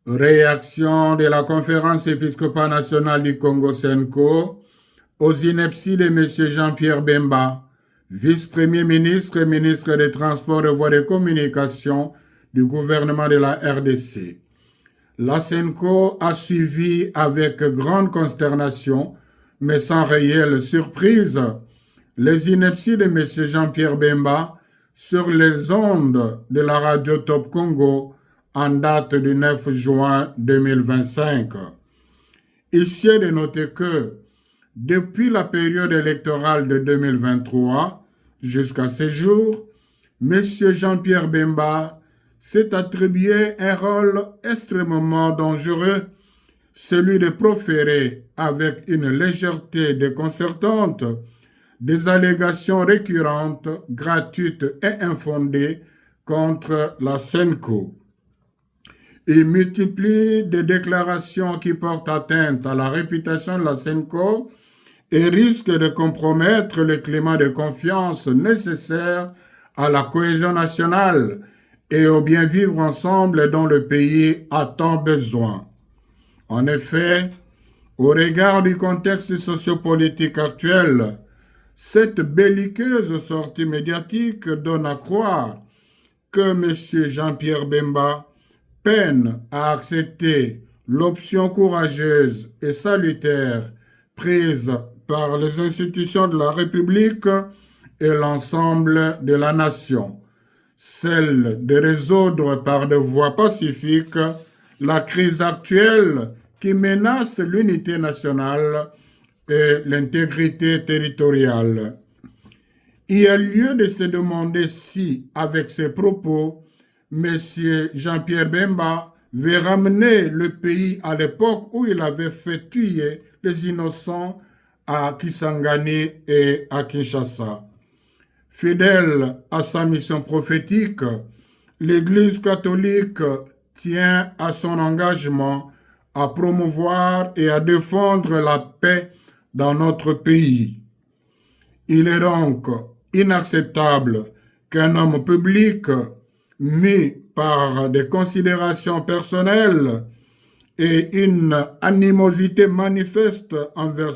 Réaction de la Conférence épiscopale nationale du Congo Senko aux inepties de M. Jean-Pierre Bemba, vice-premier ministre et ministre des Transports et Voies de Communication du gouvernement de la RDC. La Senko a suivi avec grande consternation, mais sans réelle surprise, les inepties de M. Jean-Pierre Bemba sur les ondes de la radio Top Congo en date du 9 juin 2025. Ici est de noter que, depuis la période électorale de 2023 jusqu'à ce jour, M. Jean-Pierre Bemba s'est attribué un rôle extrêmement dangereux, celui de proférer avec une légèreté déconcertante des allégations récurrentes, gratuites et infondées contre la Senko. Il multiplie des déclarations qui portent atteinte à la réputation de la Senko et risquent de compromettre le climat de confiance nécessaire à la cohésion nationale et au bien vivre ensemble dont le pays a tant besoin. En effet, au regard du contexte sociopolitique actuel, cette belliqueuse sortie médiatique donne à croire que M. Jean-Pierre Bemba peine à accepter l'option courageuse et salutaire prise par les institutions de la République et l'ensemble de la nation, celle de résoudre par des voies pacifiques la crise actuelle qui menace l'unité nationale et l'intégrité territoriale. Il y a lieu de se demander si, avec ces propos, M. Jean-Pierre Bemba veut ramener le pays à l'époque où il avait fait tuer les innocents à Kisangani et à Kinshasa. Fidèle à sa mission prophétique, l'Église catholique tient à son engagement à promouvoir et à défendre la paix dans notre pays. Il est donc inacceptable qu'un homme public mis par des considérations personnelles et une animosité manifeste envers